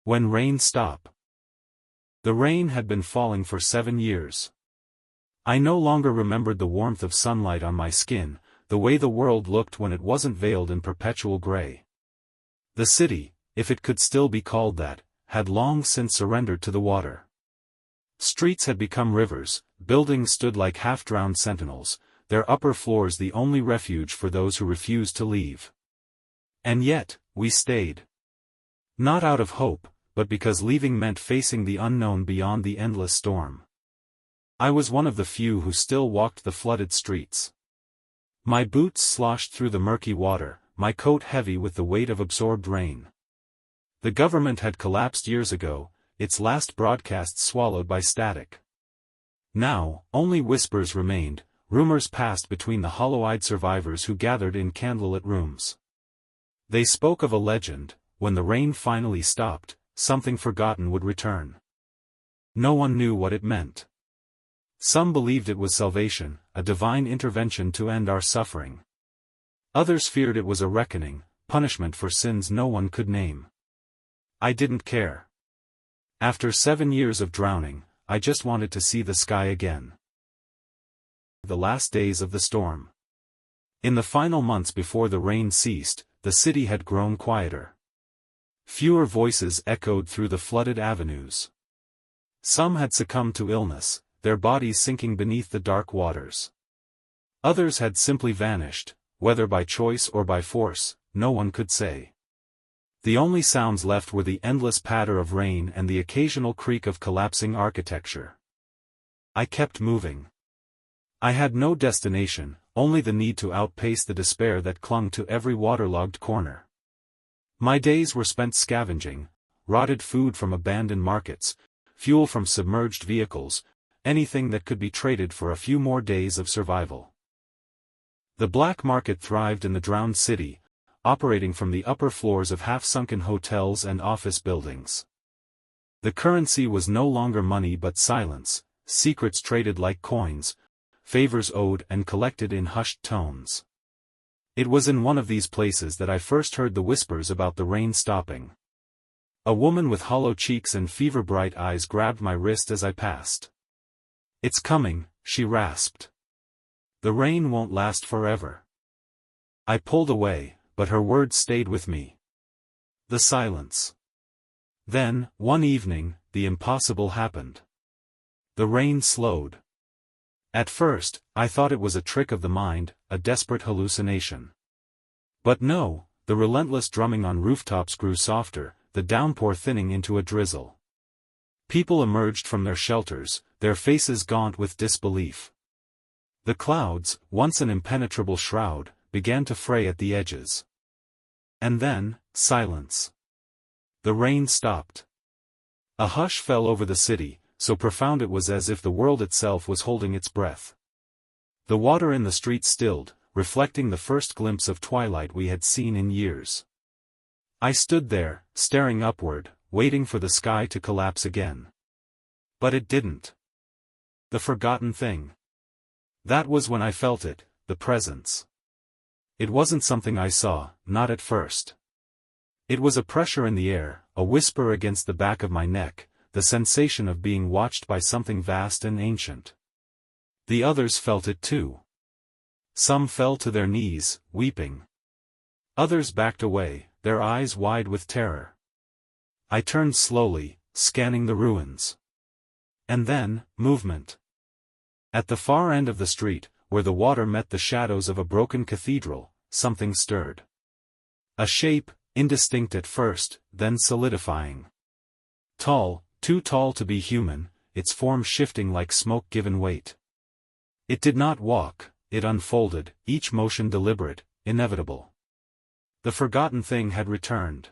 When rain stop. The rain had been falling for 7 years. I no longer remembered the warmth of sunlight on my skin, the way the world looked when it wasn't veiled in perpetual gray. The city, if it could still be called that, had long since surrendered to the water. Streets had become rivers, buildings stood like half-drowned sentinels, their upper floors the only refuge for those who refused to leave. And yet, we stayed. Not out of hope, but because leaving meant facing the unknown beyond the endless storm. I was one of the few who still walked the flooded streets. My boots sloshed through the murky water, my coat heavy with the weight of absorbed rain. The government had collapsed years ago, its last broadcasts swallowed by static. Now, only whispers remained, rumors passed between the hollow-eyed survivors who gathered in candlelit rooms. They spoke of a legend: when the rain finally stopped, something forgotten would return. No one knew what it meant. Some believed it was salvation, a divine intervention to end our suffering. Others feared it was a reckoning, punishment for sins no one could name. I didn't care. After 7 years of drowning, I just wanted to see the sky again. The last days of the storm. In the final months before the rain ceased, the city had grown quieter. Fewer voices echoed through the flooded avenues. Some had succumbed to illness, their bodies sinking beneath the dark waters. Others had simply vanished, whether by choice or by force, no one could say. The only sounds left were the endless patter of rain and the occasional creak of collapsing architecture. I kept moving. I had no destination, only the need to outpace the despair that clung to every waterlogged corner. My days were spent scavenging, rotted food from abandoned markets, fuel from submerged vehicles, anything that could be traded for a few more days of survival. The black market thrived in the drowned city, operating from the upper floors of half-sunken hotels and office buildings. The currency was no longer money but silence, secrets traded like coins, favors owed and collected in hushed tones. It was in one of these places that I first heard the whispers about the rain stopping. A woman with hollow cheeks and fever-bright eyes grabbed my wrist as I passed. "It's coming," she rasped. "The rain won't last forever." I pulled away, but her words stayed with me. The silence. Then, one evening, the impossible happened. The rain slowed. At first, I thought it was a trick of the mind, a desperate hallucination. But no, the relentless drumming on rooftops grew softer, the downpour thinning into a drizzle. People emerged from their shelters, their faces gaunt with disbelief. The clouds, once an impenetrable shroud, began to fray at the edges. And then, silence. The rain stopped. A hush fell over the city, so profound it was as if the world itself was holding its breath. The water in the street stilled, reflecting the first glimpse of twilight we had seen in years. I stood there, staring upward, waiting for the sky to collapse again. But it didn't. The forgotten thing. That was when I felt it, the presence. It wasn't something I saw, not at first. It was a pressure in the air, a whisper against the back of my neck, the sensation of being watched by something vast and ancient. The others felt it too. Some fell to their knees, weeping. Others backed away, their eyes wide with terror. I turned slowly, scanning the ruins. And then, movement. At the far end of the street, where the water met the shadows of a broken cathedral, something stirred. A shape, indistinct at first, then solidifying. Tall, too tall to be human, its form shifting like smoke given weight. It did not walk, it unfolded, each motion deliberate, inevitable. The forgotten thing had returned.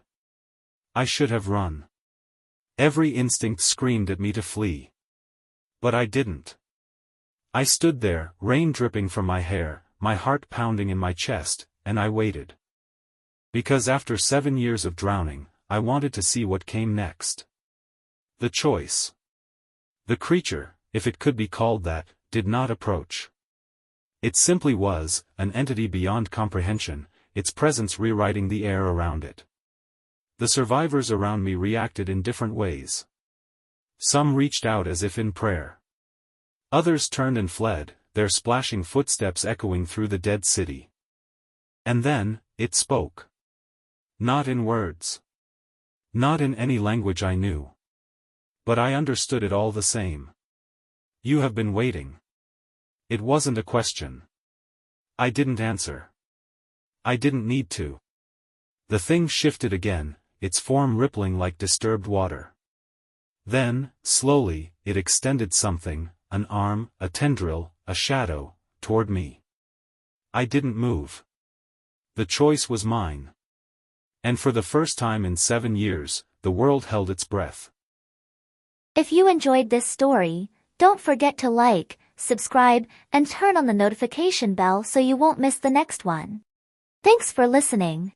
I should have run. Every instinct screamed at me to flee. But I didn't. I stood there, rain dripping from my hair, my heart pounding in my chest, and I waited. Because after 7 years of drowning, I wanted to see what came next. The choice. The creature, if it could be called that, did not approach. It simply was, an entity beyond comprehension, its presence rewriting the air around it. The survivors around me reacted in different ways. Some reached out as if in prayer. Others turned and fled, their splashing footsteps echoing through the dead city. And then, it spoke. Not in words. Not in any language I knew. But I understood it all the same. You have been waiting. It wasn't a question. I didn't answer. I didn't need to. The thing shifted again, its form rippling like disturbed water. Then, slowly, it extended something, an arm, a tendril, a shadow, toward me. I didn't move. The choice was mine. And for the first time in 7 years, the world held its breath. If you enjoyed this story, don't forget to like, subscribe, and turn on the notification bell so you won't miss the next one. Thanks for listening.